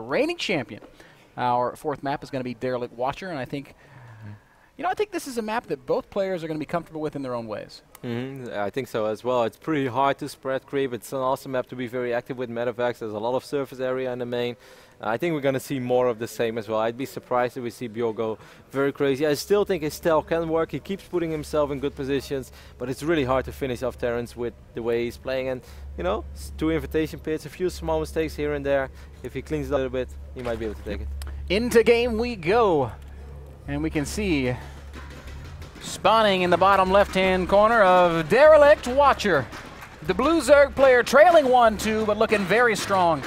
reigning champion. Our fourth map is going to be Derelict Watcher, and I think, I think this is a map that both players are going to be comfortable with in their own ways. I think so as well. It's pretty hard to spread creep. It's an awesome map to be very active with medevacs. There's a lot of surface area in the main. I think we're going to see more of the same as well. I'd be surprised if we see Byul go very crazy. I still think his stealth can work. He keeps putting himself in good positions, but it's really hard to finish off Terrence with the way he's playing. And, 2 invitation pits, a few small mistakes here and there. If he cleans it up a little bit, he might be able to take it. Into game we go. And we can see spawning in the bottom left-hand corner of Derelict Watcher. The Blue Zerg player trailing 1-2, but looking very strong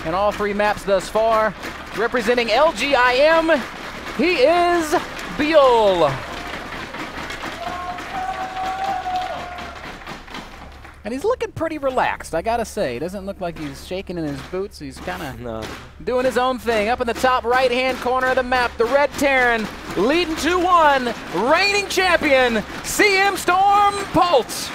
in all 3 maps thus far. Representing LGIM, he is Byul. And he's looking pretty relaxed, I gotta say. He doesn't look like he's shaking in his boots. He's kind of doing his own thing. Up in the top right-hand corner of the map, the Red Terran leading 2-1, reigning champion, CM Storm Polt.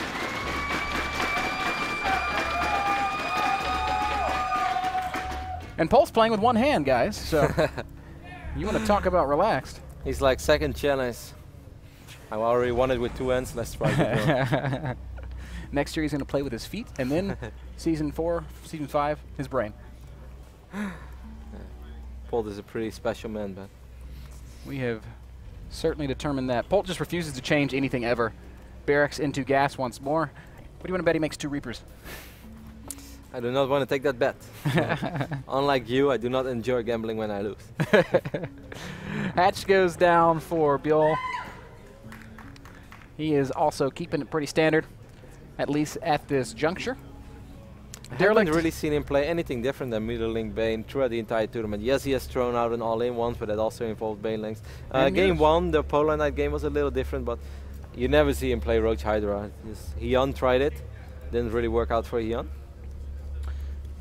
And Polt's playing with one hand, guys, so you want to talk about relaxed. He's like second challenge. I already won it with 2 hands. Let's try it. Next year he's going to play with his feet, and then season 4, season 5, his brain. Polt is a pretty special man, but we have certainly determined that. Polt just refuses to change anything ever. Barracks into gas once more. What do you want to bet he makes 2 Reapers? I do not want to take that bet. Unlike you, I do not enjoy gambling when I lose. Hatch goes down for Byul. He is also keeping it pretty standard, at least at this juncture. I haven't really seen him play anything different than Middle-Link Bane throughout the entire tournament. Yes, he has thrown out an all-in once, but that also involved Bane links. Game 1, the Polar Night game was a little different, but you never see him play Roach Hydra. Hyun tried it, didn't really work out for Hyun.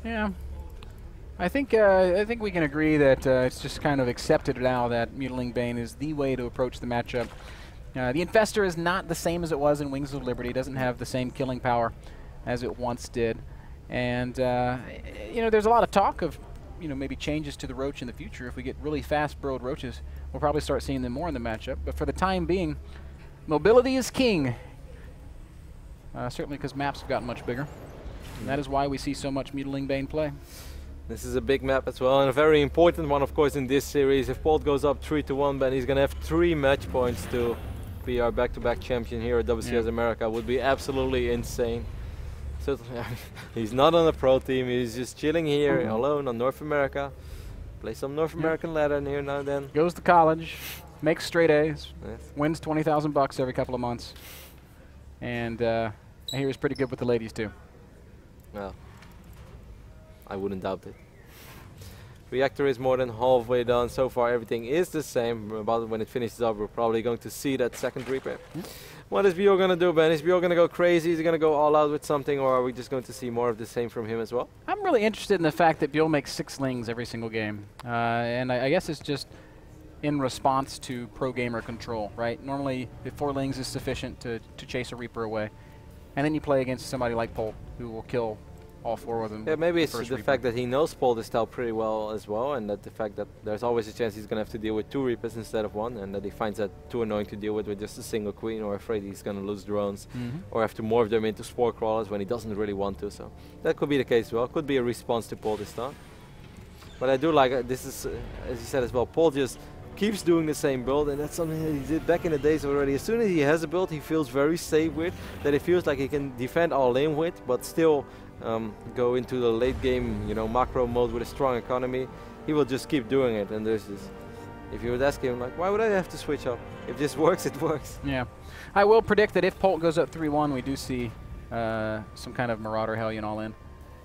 Yeah, I think we can agree that it's just kind of accepted now that Mutilating Bane is the way to approach the matchup. The Infestor is not the same as it was in Wings of Liberty. It doesn't have the same killing power as it once did. And, there's a lot of talk of, maybe changes to the Roach in the future. If we get really fast-burrowed Roaches, we'll probably start seeing them more in the matchup. But for the time being, mobility is king. Certainly because maps have gotten much bigger. And that is why we see so much Mutilating Bane play. This is a big map as well, and a very important one, of course, in this series. If Polt goes up 3-1, then he's going to have 3 match points to be our back-to-back champion here at WCS America. Would be absolutely insane. So he's not on a pro team. He's just chilling here alone on North America. Play some North American ladder here now and then. Goes to college, makes straight A's, wins $20,000 every couple of months, and I hear he's pretty good with the ladies too. Well, I wouldn't doubt it. Reactor is more than halfway done. So far everything is the same. About when it finishes up, we're probably going to see that second repair. What is Byul going to do, Ben? Is Byul going to go crazy? Is he going to go all out with something, or are we just going to see more of the same from him as well? I'm really interested in the fact that Byul makes 6 lings every single game. And I guess it's just in response to pro gamer control, right? Normally, if 4 lings is sufficient to chase a Reaper away. And then you play against somebody like Polt, who will kill all 4 of them. Yeah, maybe it's the fact that he knows Polt style pretty well as well, and that the fact that there's always a chance he's going to have to deal with 2 Reapers instead of 1, and that he finds that too annoying to deal with just a single Queen, or afraid he's going to lose drones, or have to morph them into Spore Crawlers when he doesn't really want to. So that could be the case as well. Could be a response to Polt this time. But I do like, this is, as you said as well, Polt just keeps doing the same build, and that's something that he did back in the days already. As soon as he has a build he feels very safe with, that he feels like he can defend all in with, but still go into the late game, macro mode with a strong economy, he will just keep doing it. And there's this, if you would ask him, like, why would I have to switch up? If this works, it works. Yeah. I will predict that if Polt goes up 3-1, we do see some kind of Marauder Hellion all in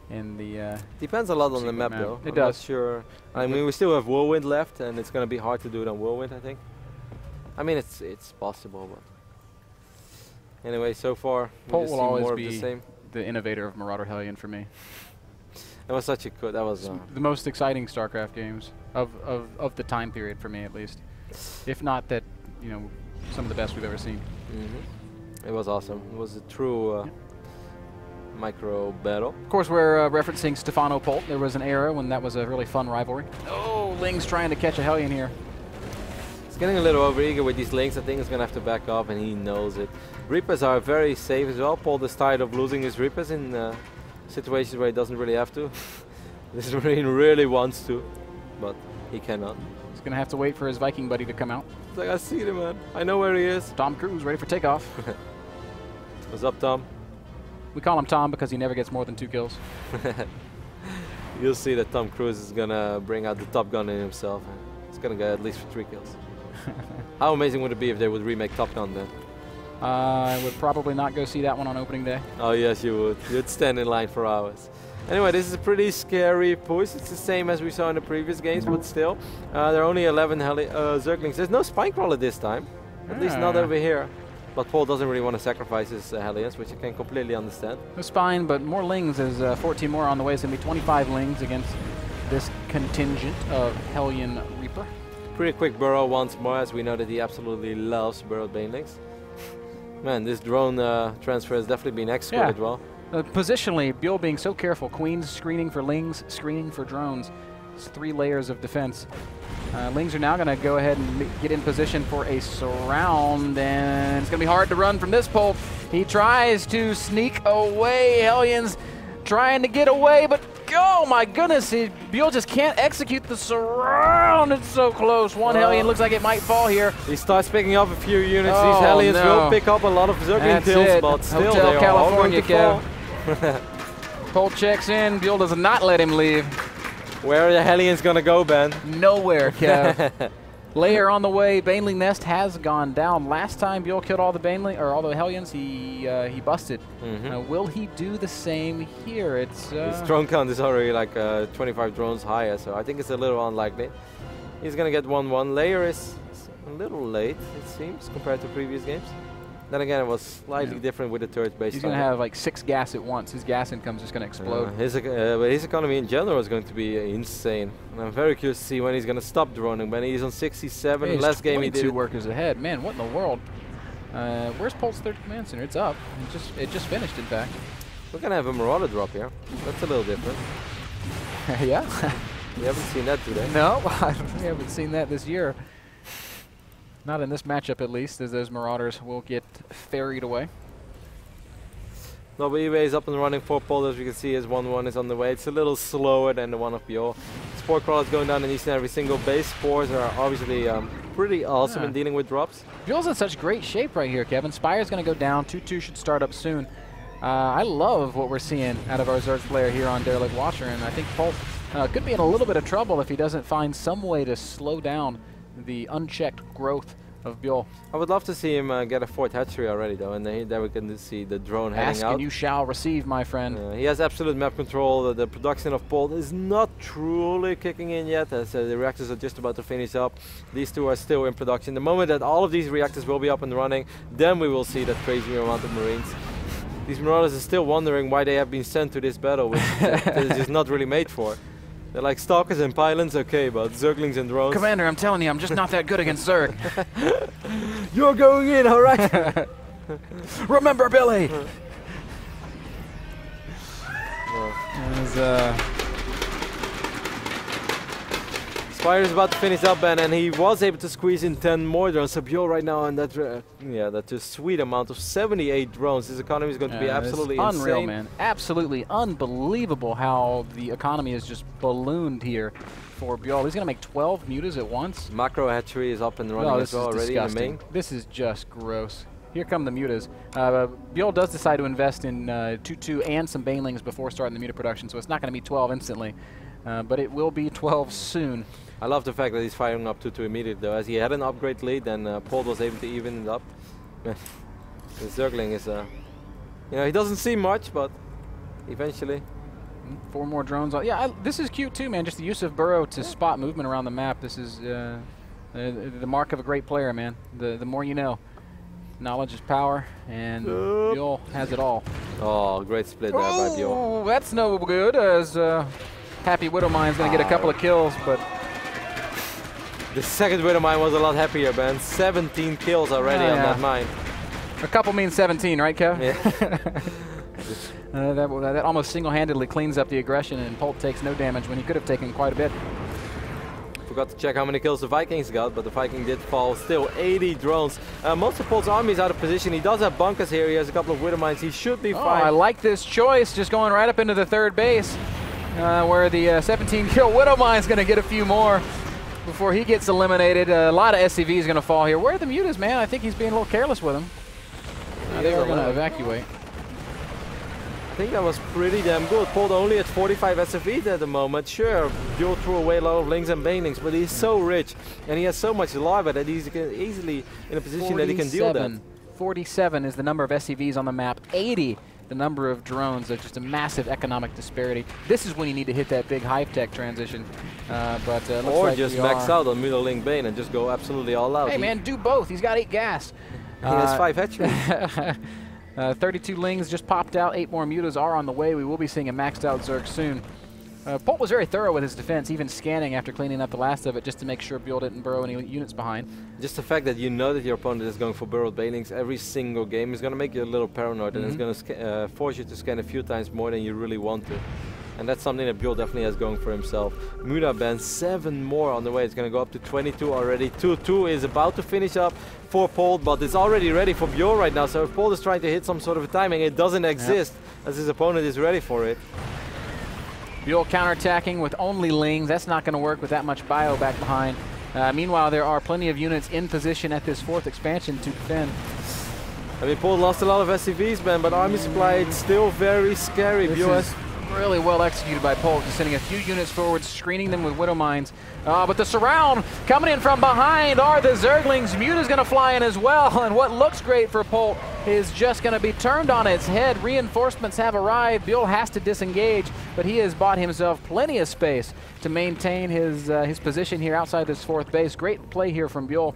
the depends a lot on the map though. It I'm does. Not sure. I mean, we still have Whirlwind left, and it's going to be hard to do it on Whirlwind, I think. I mean, it's possible, but anyway, so far Polt we just will see always more be of the same. The innovator of Marauder Hellion for me. That was such a good. That was the most exciting StarCraft games of the time period for me, at least. If not that, some of the best we've ever seen. It was awesome. It was a true micro battle. Of course, we're referencing Stefano Polt. There was an era when that was a really fun rivalry. Oh, Ling's trying to catch a Hellion here. He's getting a little overeager with these Lings. I think he's going to have to back off, and he knows it. Reapers are very safe as well. Polt is tired of losing his Reapers in situations where he doesn't really have to. This Marine really wants to, but he cannot. He's going to have to wait for his Viking buddy to come out. It's like, I see him, man. I know where he is. Tom Cruise ready for takeoff. What's up, Tom? We call him Tom because he never gets more than 2 kills. You'll see that Tom Cruise is going to bring out the Top Gun in himself. He's going to go at least for 3 kills. How amazing would it be if they would remake Top Gun then? I would probably not go see that one on opening day. Oh yes, you would. You'd stand in line for hours. Anyway, this is a pretty scary push. It's the same as we saw in the previous games, but still. There are only 11 Zerglings. There's no Spine Crawler this time. At least not over here. But Polt doesn't really want to sacrifice his Hellions, which I can completely understand. No Spine, but more Lings. There's 14 more on the way. It's going to be 25 Lings against this contingent of Hellion Reaper. Pretty quick burrow once more, as we know that he absolutely loves burrowed Banelings. Man, this drone transfer has definitely been executed well. Positionally, Byul being so careful. Queens screening for Lings, screening for drones. It's 3 layers of defense. Lings are now going to go ahead and get in position for a surround, and it's going to be hard to run from this Polt. He tries to sneak away. Hellions trying to get away, but oh my goodness, Byul just can't execute the surround. It's so close. One Hellion looks like it might fall here. He starts picking up a few units. These Hellions will pick up a lot of Zergling kills, but still Hotel they California, are all going to fall. Polt checks in. Byul does not let him leave. Where are the Hellions going to go, Ben? Nowhere, Kev. Layer on the way. Baneling Nest has gone down. Last time Byul killed all the Baneling or all the Hellions, he busted. Will he do the same here? It's his drone count is already like 25 drones higher, so I think it's a little unlikely. He's going to get 1-1. Layer is a little late, it seems, compared to previous games. Then again, it was slightly different with the turret-based. He's going to have like 6 gas at once. His gas income's just going to explode. But his economy in general is going to be insane. And I'm very curious to see when he's going to stop droning. When he's on 67, hey, last game he did. 2 workers ahead. Man, what in the world? Where's Polt's 3rd command center? It's up. It just finished, in fact. We're going to have a Marauder drop here. That's a little different. Yeah. We haven't seen that today. No, we haven't seen that this year. Not in this matchup, at least, as those Marauders will get ferried away. WCS is up and running for Polt, as you can see, as 1-1 is on the way. It's a little slower than the one of Byul. Spore Crawler is going down in each and every single base. Spores are obviously pretty awesome in dealing with drops. Byul's in such great shape right here, Kevin. Spire's going to go down. 2-2 should start up soon. I love what we're seeing out of our Zerg player here on Derelict Watcher, and I think Polt could be in a little bit of trouble if he doesn't find some way to slow down the unchecked growth of Byul. I would love to see him get a 4th hatchery already, though, and then we can see the drone heading out. Ask and you shall receive, my friend. He has absolute map control. The production of Polt is not truly kicking in yet, as the reactors are just about to finish up. These 2 are still in production. The moment that all of these reactors will be up and running, then we will see that crazy amount of Marines. These Marauders are still wondering why they have been sent to this battle, which is just not really made for. They're like Stalkers and Pylons, okay, but Zerglings and drones. Commander, I'm telling you, I'm just not that good against Zerg. You're going in, all right? Remember, Billy! Spire is about to finish up, Ben, and he was able to squeeze in 10 more drones. So Byul right now, and that's a sweet amount of 78 drones. His economy is going to be absolutely insane. Unreal, man. Absolutely unbelievable how the economy is just ballooned here for Byul. He's going to make 12 mutas at once. Macro hatchery is up and running as well already in the main. This is just gross. Here come the mutas. Byul does decide to invest in 2-2 and some banelings before starting the muta production, so it's not going to be 12 instantly. But it will be 12 soon. I love the fact that he's firing up 2-2 immediately, though, as he had an upgrade lead, and Polt was able to even it up. The Zergling is, he doesn't see much, but eventually. 4 more drones. Yeah, this is cute too, man. Just the use of burrow to spot movement around the map. This is the mark of a great player, man. The more you know. Knowledge is power, and Byul has it all. Oh, great split there by Byul. Oh, that's no good, as Happy Widowmine's going to get a couple of kills, but... The second Widowmine was a lot happier, man. 17 kills already on that mine. A couple means 17, right, Kev? Yeah. That almost single-handedly cleans up the aggression, and Polt takes no damage when he could have taken quite a bit. Forgot to check how many kills the Vikings got, but the Viking did fall. Still 80 drones. Most of Polt's army is out of position. He does have bunkers here. He has a couple of Widow Mines. He should be fine. I like this choice, just going right up into the third base, where the 17-kill Widow Mine is going to get a few more before he gets eliminated. A lot of SCV is going to fall here. Where are the mutas, man? I think he's being a little careless with them. They are going to evacuate. I think that was pretty damn good. Polt only at 45 SFE at the moment. Sure, Byul threw away a lot of Lings and Banelings, but he's so rich and he has so much lava that he's easily in a position that he can deal with that. 47 is the number of SCVs on the map. 80 the number of drones. There's just a massive economic disparity. This is when you need to hit that big hive tech transition. Or like just max out on Middle Link Bane and just go absolutely all out. Hey man, do both. He's got 8 gas. He has 5 hatcheries. 32 Lings just popped out. 8 more mutas are on the way. We will be seeing a maxed out Zerg soon. Polt was very thorough with his defense, even scanning after cleaning up the last of it, just to make sure Byul didn't burrow any units behind. Just the fact that you know that your opponent is going for burrowed Banelings every single game is going to make you a little paranoid, and it's going to force you to scan a few times more than you really want to. And that's something that Byul definitely has going for himself. Muta band, 7 more on the way. It's going to go up to 22 already. 2-2 is about to finish up for Polt, but it's already ready for Byul right now. So if Polt is trying to hit some sort of a timing, it doesn't exist as his opponent is ready for it. Byul counterattacking with only Lings. That's not going to work with that much bio back behind. Meanwhile, there are plenty of units in position at this 4th expansion to defend. I mean, Polt lost a lot of SCVs, man, but army supply is still very scary. Byul has really well executed by Polt, just sending a few units forward, screening them with Widow Mines. But the surround coming in from behind are the Zerglings. Muta's going to fly in as well, and what looks great for Polt is just going to be turned on its head. Reinforcements have arrived. Byul has to disengage, but he has bought himself plenty of space to maintain his position here outside this 4th base. Great play here from Byul.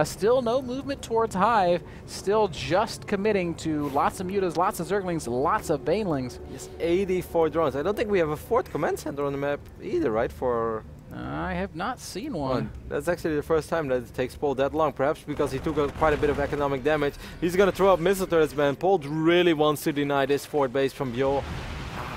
Still no movement towards Hive, still just committing to lots of mutas, lots of Zerglings, lots of Banelings. Yes, 84 drones. I don't think we have a 4th command center on the map either, right? I have not seen one. That's actually the first time that it takes Polt that long, perhaps because he took quite a bit of economic damage. He's going to throw up missile turrets, man. Polt really wants to deny this 4th base from Byul.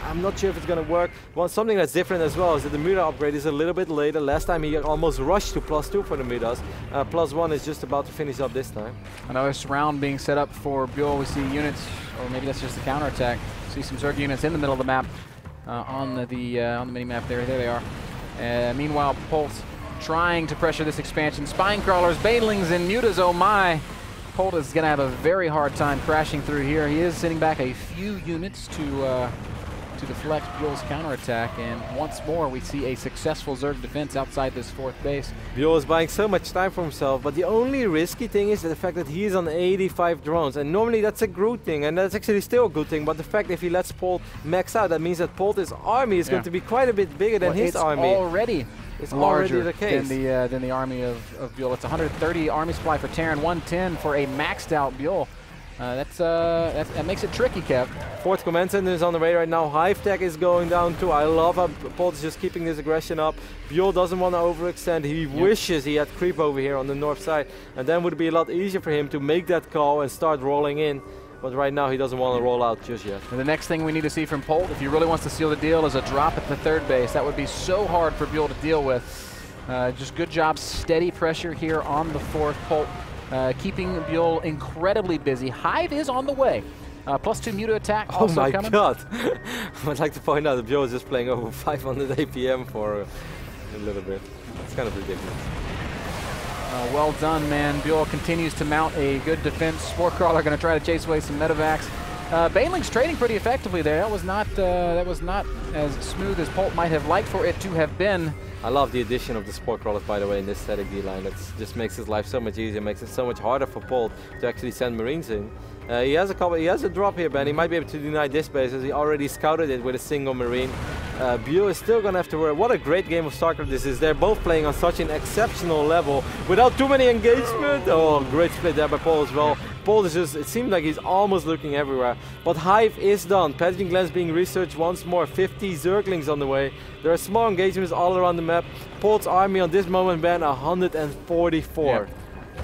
I'm not sure if it's going to work. Well, something that's different as well is that the Muta upgrade is a little bit later. Last time he almost rushed to +2 for the Mutas. +1 is just about to finish up this time. Another surround being set up for Byul. We see units, or maybe that's just a counterattack. See some Zerg units in the middle of the map on the mini-map there. There they are. Meanwhile, Polt trying to pressure this expansion. Spine crawlers, Banelings, and mutas, oh my. Polt is going to have a very hard time crashing through here. He is sitting back a few units to deflect Byul's counterattack, and once more we see a successful Zerg defense outside this 4th base. Byul is buying so much time for himself, but the only risky thing is the fact that he is on 85 drones, and normally that's a good thing, and that's actually still a good thing, but the fact if he lets Polt max out, that means that Polt's army is going to be quite a bit bigger than his army. It's larger already the case than the army of Byul. It's 130 army supply for Terran, 110 for a maxed out Byul. That makes it tricky, Kev. 4th command center is on the way right now. Hive tech is going down too. I love how Polt is just keeping this aggression up. Byul doesn't want to overextend. He wishes he had creep over here on the north side, and then would be a lot easier for him to make that call and start rolling in. But right now he doesn't want to roll out just yet. And the next thing we need to see from Polt, if he really wants to seal the deal, is a drop at the 3rd base. That would be so hard for Byul to deal with. Just good job, steady pressure here on the 4th. Polt keeping Byul incredibly busy. Hive is on the way. +2 muta attack also coming. Oh my god! I'd like to point out that Byul is just playing over 500 APM for a little bit. It's kind of ridiculous. Well done, man. Byul continues to mount a good defense. Spore Crawler going to try to chase away some medevacs. Baneling's trading pretty effectively there. That was not as smooth as Polt might have liked for it to have been. I love the addition of the Spore Crawlers, by the way, in this static D-line. It just makes his life so much easier, makes it so much harder for Polt to actually send Marines in. He has a drop here, Ben. He might be able to deny this base as he already scouted it with a single Marine. Byul is still going to have to worry. What a great game of StarCraft this is. They're both playing on such an exceptional level without too many engagement. Oh, great split there by Polt as well. Polt is just, it seems like he's almost looking everywhere. But Hive is done. Pathogen glands being researched once more. 50 Zerglings on the way. There are small engagements all around the map. Polt's army on this moment, Ben, 144. Yeah.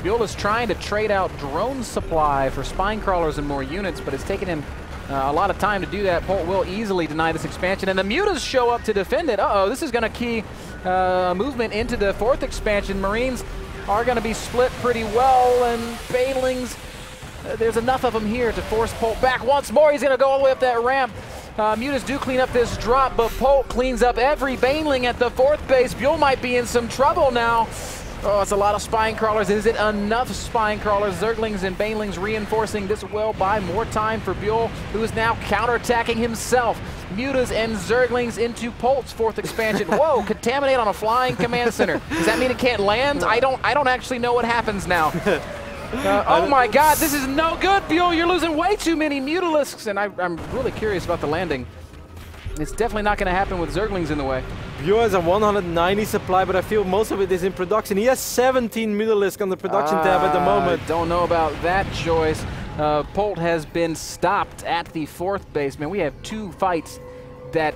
Byul is trying to trade out drone supply for spine crawlers and more units, but it's taken him a lot of time to do that. Polt will easily deny this expansion, and the Mutas show up to defend it. Uh-oh, this is going to key movement into the 4th expansion. Marines are going to be split pretty well, and Banelings, there's enough of them here to force Polt back once more. He's going to go all the way up that ramp. Mutas do clean up this drop, but Polt cleans up every Baneling at the 4th base. Byul might be in some trouble now. Oh, it's a lot of spine crawlers. Is it enough spine crawlers? Zerglings and Banelings reinforcing this will buy more time for Byul, who is now counterattacking himself. Mutas and Zerglings into Polt's 4th expansion. Whoa, contaminate on a flying command center. Does that mean it can't land? I don't actually know what happens now. Oh my God, this is no good, Byul. You're losing way too many Mutalisks, and I'm really curious about the landing. It's definitely not going to happen with Zerglings in the way. Byul has a 190 supply, but I feel most of it is in production. He has 17 Mutalisk on the production tab at the moment. Don't know about that choice. Polt has been stopped at the 4th base. Man, we have 2 fights that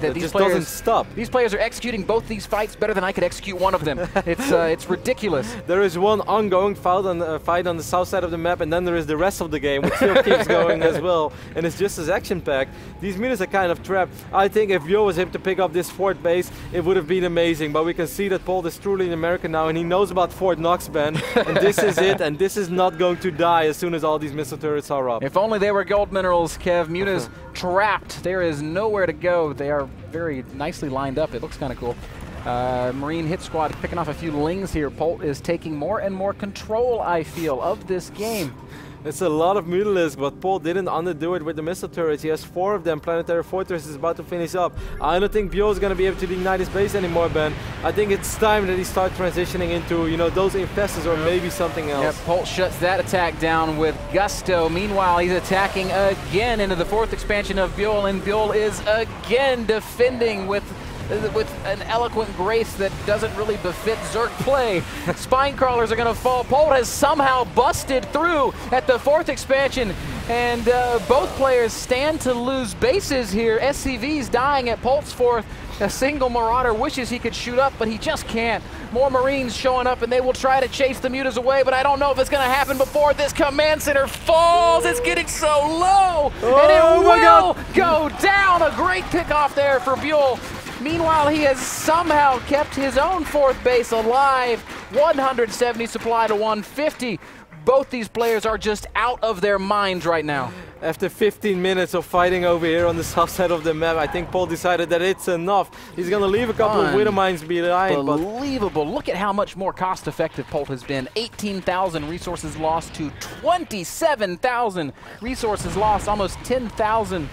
these just players doesn't stop. These players are executing both these fights better than I could execute one of them. It's ridiculous. There is one ongoing fight on the south side of the map, and then there is the rest of the game, which still keeps going as well. And it's just as action-packed. These Mutas are kind of trapped. I think if Byul was able to pick up this 4th base, it would have been amazing. But we can see that Polt is truly an American now, and he knows about Fort Knox, Ben. And this is it, and this is not going to die as soon as all these missile turrets are up. If only they were gold minerals, Kev. Mutas trapped. There is nowhere to go. They are very nicely lined up. It looks kind of cool. Marine hit squad picking off a few lings here. Polt is taking more and more control, I feel, of this game. It's a lot of Mutalisks, but Polt didn't underdo it with the missile turrets. He has 4 of them. Planetary Fortress is about to finish up. I don't think Byul is going to be able to deny his base anymore, Ben. I think it's time that he starts transitioning into, you know, those infestors or maybe something else. Yep, Polt shuts that attack down with gusto. Meanwhile, he's attacking again into the 4th expansion of Byul, and Byul is again defending with an eloquent grace that doesn't really befit Zerg play. Spine crawlers are going to fall. Polt has somehow busted through at the 4th expansion, and both players stand to lose bases here. SCV's dying at Polt's 4th. A single Marauder wishes he could shoot up, but he just can't. More Marines showing up, and they will try to chase the Mutas away, but I don't know if it's going to happen before this command center falls. It's getting so low, and it will go down. A great pickoff there for Byul. Meanwhile, he has somehow kept his own 4th base alive. 170 supply to 150. Both these players are just out of their minds right now. After 15 minutes of fighting over here on the south side of the map, I think Polt decided that it's enough. He's going to leave a couple of Widow Mines behind. Unbelievable. Look at how much more cost-effective Polt has been. 18,000 resources lost to 27,000 resources lost. Almost 10,000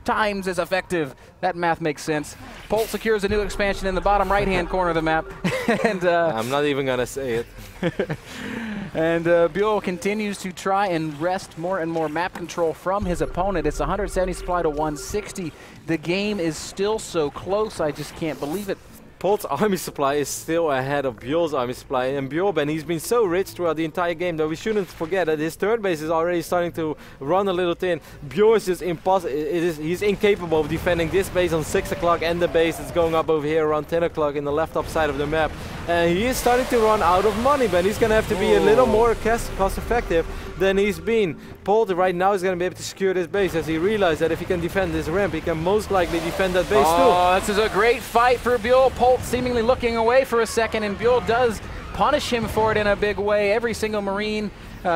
times as effective. That math makes sense. Polt secures a new expansion in the bottom right-hand corner of the map. And I'm not even going to say it. And Byul continues to try and wrest more and more map control from his opponent. It's 170 supply to 160. The game is still so close. I just can't believe it. Polt's army supply is still ahead of Byul's army supply, and Byul, Ben, he's been so rich throughout the entire game that we shouldn't forget that his 3rd base is already starting to run a little thin. Byul is just impossible. He's incapable of defending this base on 6 o'clock and the base that's going up over here around 10 o'clock in the left up side of the map. And he is starting to run out of money, Ben. He's going to have to be a little more cost effective than he's been. Polt right now is going to be able to secure this base as he realized that if he can defend this ramp, he can most likely defend that base too. Oh, this is a great fight for Byul. Polt seemingly looking away for a second, and Byul does punish him for it in a big way. Every single Marine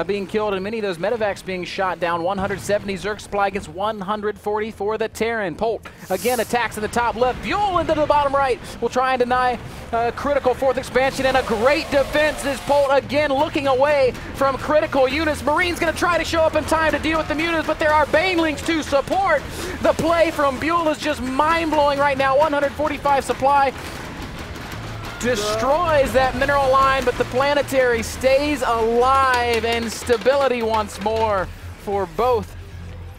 being killed, and many of those medevacs being shot down. 170 Zerg supply against 140 for the Terran. Polt again attacks in the top left. Byul into the bottom right will try and deny critical 4th expansion, and a great defense is Polt again looking away from critical units. Marine's going to try to show up in time to deal with the Mutas, but there are Banelings to support. The play from Byul is just mind-blowing right now. 145 supply. Destroys that mineral line, but the planetary stays alive, and stability once more for both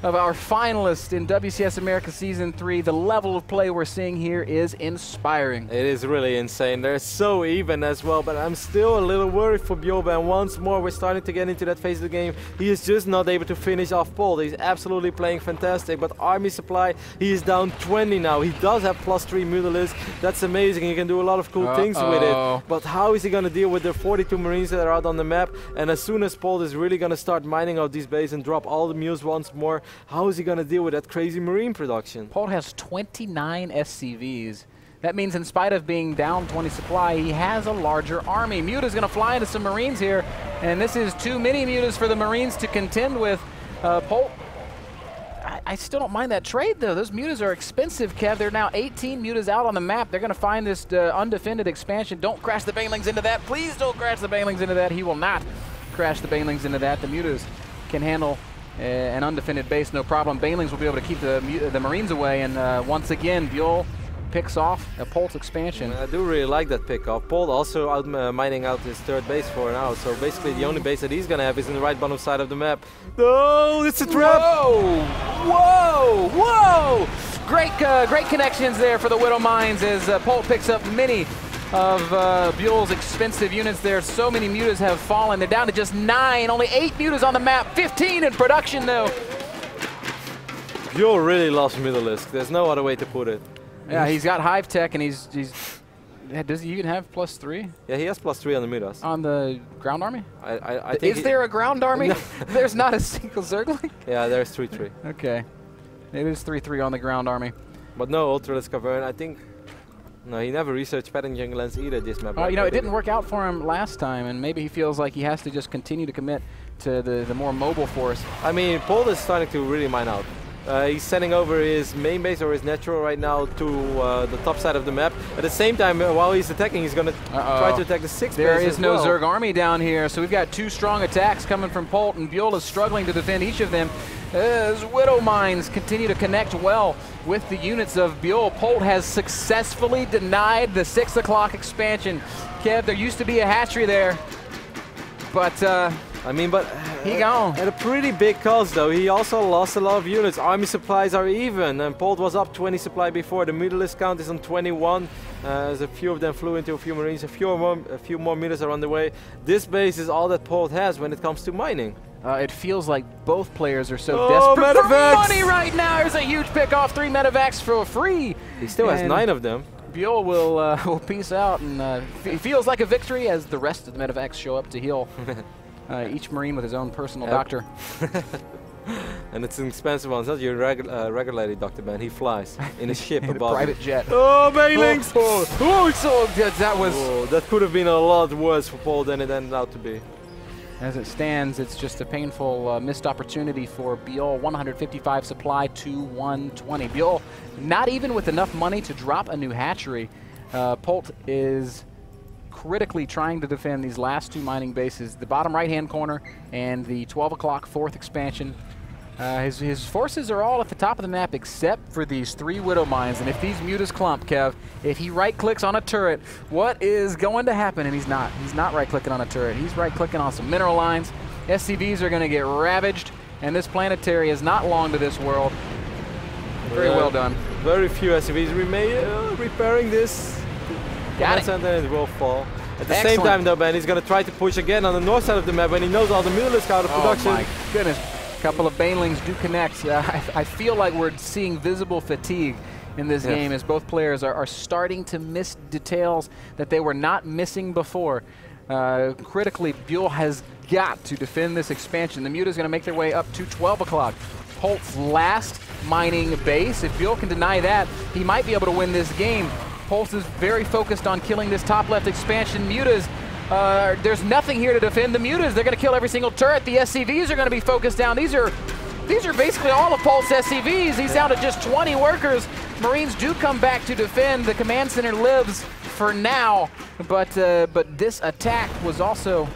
of our finalists in WCS America Season 3. The level of play we're seeing here is inspiring. It is really insane. They're so even as well, but I'm still a little worried for Byul, and once more we're starting to get into that phase of the game. He is just not able to finish off Polt. He's absolutely playing fantastic, but army supply, he is down 20 now. He does have +3 Mutalisks. That's amazing. He can do a lot of cool things with it, but how is he going to deal with the 42 Marines that are out on the map? And as soon as Polt is really going to start mining out these bases and drop all the mules once more, How is he going to deal with that crazy Marine production? Polt has 29 SCVs. That means in spite of being down 20 supply, he has a larger army. Muta's going to fly into some Marines here, and this is too many Mutas for the Marines to contend with. Polt, I still don't mind that trade, though. Those Mutas are expensive, Kev. There are now 18 Mutas out on the map. They're going to find this undefended expansion. Don't crash the Banelings into that. Please don't crash the Banelings into that. He will not crash the Banelings into that. The Mutas can handle an undefended base, no problem. Banelings will be able to keep the Marines away, and once again, Byul picks off a Polt expansion. I do really like that pick off. Polt also out mining out his third base for now, so basically the only base that he's gonna have is in the right bottom side of the map. No, it's a trap! Whoa! Whoa! Whoa! Great connections there for the Widow Mines as Polt picks up many of Byul's expensive units there. So many Mutas have fallen. They're down to just 9, only 8 Mutas on the map, 15 in production though. Byul really loves Middleisk. There's no other way to put it. Yeah, he's got Hive Tech, and does he even have +3? Yeah, he has +3 on the Midas. On the ground army? I think Is there a ground army? There's not a single Zergling? Yeah, there's 3-3. Okay. It is 3-3 on the ground army. But no Ultralisk Cavern. I think... No, he never researched Pattern Jungle Lens either this map. You know, it didn't work out for him last time, and maybe he feels like he has to just continue to commit to the more mobile force. I mean, Polt is starting to really mine out. He's sending over his main base or his natural right now to the top side of the map. At the same time, while he's attacking, he's going to try to attack the 6th base. There is no Zerg army down here, so we've got 2 strong attacks coming from Polt, and Byul is struggling to defend each of them. As Widow Mines continue to connect well with the units of Byul. Polt has successfully denied the 6 o'clock expansion. Kev, there used to be a hatchery there, but I mean, but he gone. At a pretty big cost, though. He also lost a lot of units. Army supplies are even, and Polt was up 20 supply before. The Mutalisk count is on 21. As a few of them flew into a few Marines. A few more Mutas are on the way. This base is all that Polt has when it comes to mining. It feels like both players are so desperate for money right now. There's a huge pick off, 3 medevacs for free. He still has 9 of them. Byul will peace out, and it feels like a victory as the rest of the medevacs show up to heal. Each Marine with his own personal doctor. And it's an expensive one. It's not your regular doctor, man. He flies in a ship above. A private jet. Oh, Banelings! That could have been a lot worse for Polt than it ended out to be. As it stands, it's just a painful missed opportunity for Byul. 155 supply to 120. Byul, not even with enough money to drop a new hatchery. Polt is critically trying to defend these last 2 mining bases, the bottom right-hand corner and the 12 o'clock 4th expansion. His forces are all at the top of the map except for these 3 Widow Mines, and if these Mutas clump, Kev, if he right-clicks on a turret, what is going to happen? And he's not right-clicking on a turret. He's right-clicking on some mineral lines. SCVs are going to get ravaged, and this planetary is not long to this world. Very well done. Very few SCVs remain repairing this. Got it. And it will fall. At the same time, though, Ben, he's going to try to push again on the north side of the map when he knows all the Mutalisk out of production. Oh my goodness. A couple of Banelings do connect. I feel like we're seeing visible fatigue in this game as both players are starting to miss details that they were not missing before. Critically, Byul has got to defend this expansion. The Muta's going to make their way up to 12 o'clock. Polt's last mining base. If Byul can deny that, he might be able to win this game. Polt is very focused on killing this top left expansion. Mutas, there's nothing here to defend the Mutas. They're going to kill every single turret. The SCVs are going to be focused down. These are basically all of Polt's SCVs. He's down to just 20 workers. Marines do come back to defend. The command center lives for now, but this attack was also,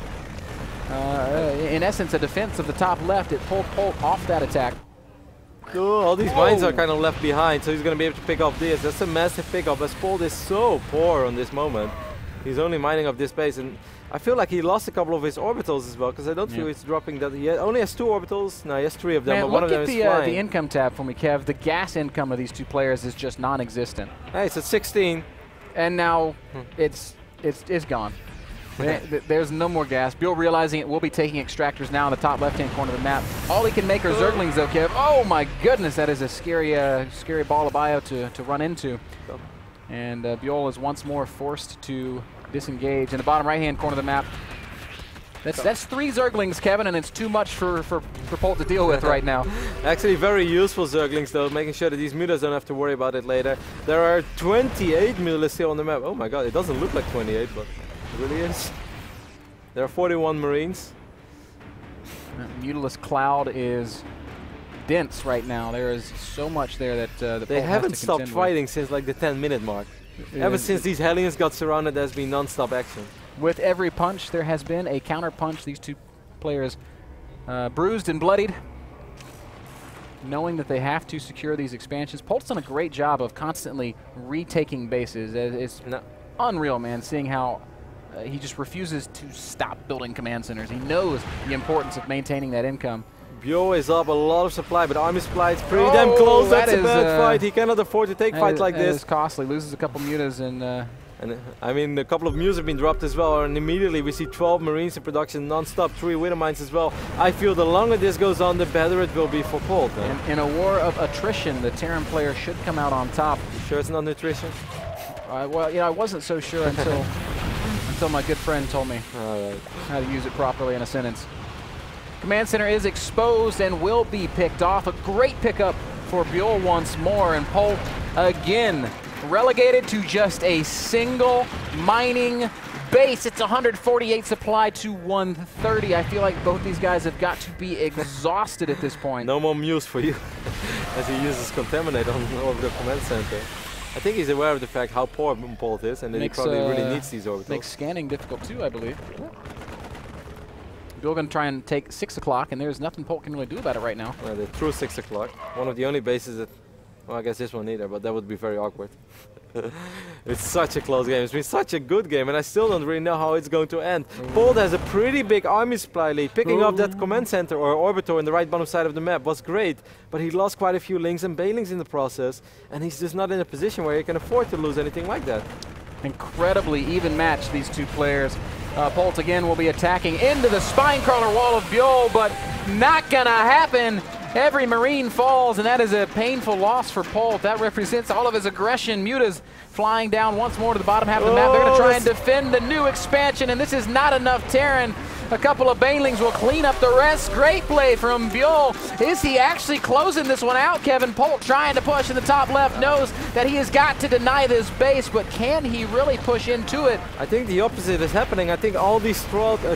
in essence, a defense of the top left. It pulled Polt off that attack. Oh, all these mines are kind of left behind, so he's going to be able to pick up this. That's a massive pickup, as Polt is so poor on this moment. He's only mining up this base, and I feel like he lost a couple of his orbitals as well, because I don't feel he's dropping that. He only has 2 orbitals. No, he has 3 of them, Man, but one of them is flying. Look at the income tab for me, Kev. The gas income of these 2 players is just non-existent. Hey, it's at 16. And now it's gone. There's no more gas. Byul realizing it will be taking extractors now in the top left-hand corner of the map. All he can make are Zerglings, though, Kev. Oh my goodness, that is a scary ball of bio to run into. And Byul is once more forced to disengage. In the bottom right-hand corner of the map, That's 3 Zerglings, Kevin, and it's too much for Polt to deal with right now. Actually, very useful Zerglings, though, making sure that these mutas don't have to worry about it later. There are 28 mutas still on the map. Oh my god, it doesn't look like 28, but it really is. There are 41 Marines. Mutalist cloud is dense right now. There is so much there that the they Polt haven't has to stopped contend fighting since like the 10-minute mark. Ever since these Hellions got surrounded, there's been non-stop action. With every punch, there has been a counter punch. These two players bruised and bloodied, knowing that they have to secure these expansions. Polt's done a great job of constantly retaking bases. It's unreal, man, seeing how he just refuses to stop building command centers. He knows the importance of maintaining that income. Byul is up a lot of supply, but army supply is pretty damn close. That's a bad fight. He cannot afford to take fights like this. It's costly. Loses a couple mutas and I mean, a couple of mules have been dropped as well, and immediately we see 12 Marines in production non-stop, 3 Widow Mines as well. I feel the longer this goes on, the better it will be for Polt. In a war of attrition, the Terran player should come out on top. You sure it's not nutrition? Well, you know, I wasn't so sure until until my good friend told me how to use it properly in a sentence. Command center is exposed and will be picked off. A great pickup for Byul once more, and Polt again relegated to just a single mining base. It's 148 supply to 130. I feel like both these guys have got to be exhausted at this point. No more muse for you, as he uses Contaminate on over the command center. I think he's aware of the fact how poor Polt is, and that he probably really needs these orbitals. Makes scanning difficult too, I believe. Byul going to try and take 6 o'clock, and there's nothing Polt can really do about it right now. The true 6 o'clock. One of the only bases that, well, I guess this one either, but that would be very awkward. It's such a close game. It's been such a good game, and I still don't really know how it's going to end. Polt has a pretty big army supply lead. Picking up that command center or orbiter in the right bottom side of the map was great, but he lost quite a few links and bailings in the process, and he's just not in a position where he can afford to lose anything like that. Incredibly even match, these two players. Polt again will be attacking into the spine crawler wall of Byul, but not gonna happen. Every Marine falls, and that is a painful loss for Polt. That represents all of his aggression. Mutas flying down once more to the bottom half of the map. They're going to try and defend the new expansion, and this is not enough Terran. A couple of Banelings will clean up the rest. Great play from Byul. Is he actually closing this one out, Kevin? Polt trying to push in the top left, knows that he has got to deny this base, but can he really push into it? I think the opposite is happening. I think all these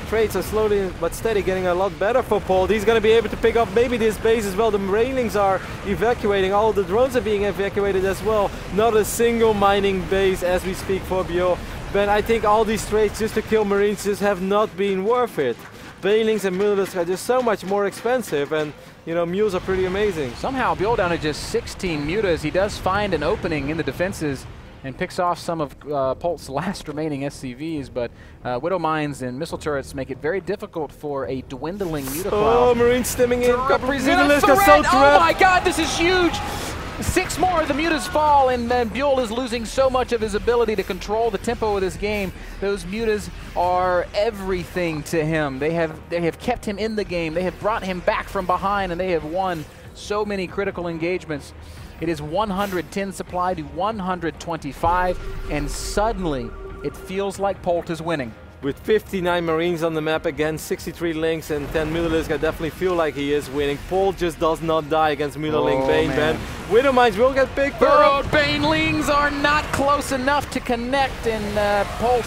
trades are slowly but steady getting a lot better for Polt. He's going to be able to pick up maybe this base as well. The railings are evacuating. All the drones are being evacuated as well. Not a single mining base as we speak for Byul. But I think all these trades just to kill Marines just have not been worth it. Bailings and mules are just so much more expensive, and you know, mules are pretty amazing. Somehow Byul down to just 16 mutas. He does find an opening in the defenses and picks off some of Polt's last remaining SCVs, but Widow Mines and missile turrets make it very difficult for a dwindling muta cloud. Oh, Marines stimming in. Oh my god, this is huge! 6 more of the mutas fall, and then Byul is losing so much of his ability to control the tempo of this game. Those mutas are everything to him. They have kept him in the game. They have brought him back from behind, and they have won so many critical engagements. It is 110 supply to 125, and suddenly it feels like Polt is winning. With 59 Marines on the map against 63 links and 10 Mutalisk, I definitely feel like he is winning. Polt just does not die against Mutaling Bane. Widow Mines will get picked. Burrowed Banelings are not close enough to connect, and Polt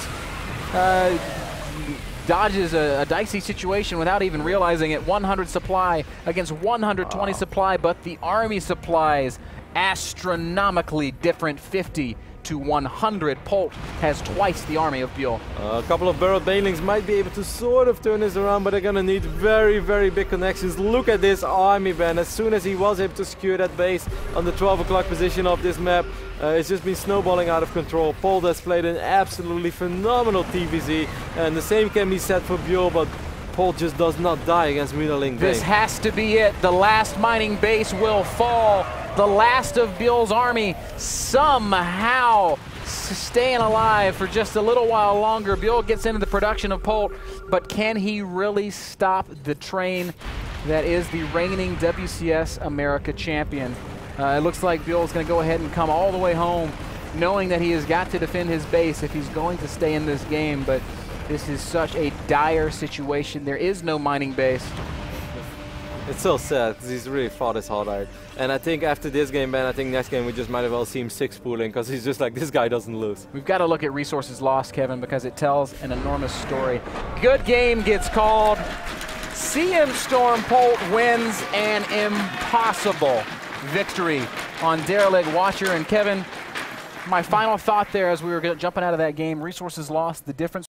dodges a dicey situation without even realizing it. 100 supply against 120 supply, but the army supplies astronomically different. 50 to 100. Polt has twice the army of Byul. A couple of burrowed Banelings might be able to sort of turn this around, but they're gonna need very, very big connections. Look at this army, Ben. As soon as he was able to secure that base on the 12 o'clock position of this map, it's just been snowballing out of control. Polt has played an absolutely phenomenal TVZ, and the same can be said for Byul, but Polt just does not die against Mutaling Bane. This has to be it. The last mining base will fall. The last of Byul's army somehow staying alive for just a little while longer. Byul gets into the production of Polt, but can he really stop the train that is the reigning WCS America champion? It looks like Byul is going to go ahead and come all the way home, knowing that he has got to defend his base if he's going to stay in this game, but This is such a dire situation. There is no mining base. It's so sad because he's really fought his heart out. And I think after this game, Ben, I think next game we just might as well see him 6 pooling because he's just like, this guy doesn't lose. We've got to look at resources lost, Kevin, because it tells an enormous story. Good game gets called. CM Storm Polt wins an impossible victory on Derelict Watcher. And Kevin, my final thought there as we were jumping out of that game, resources lost, the difference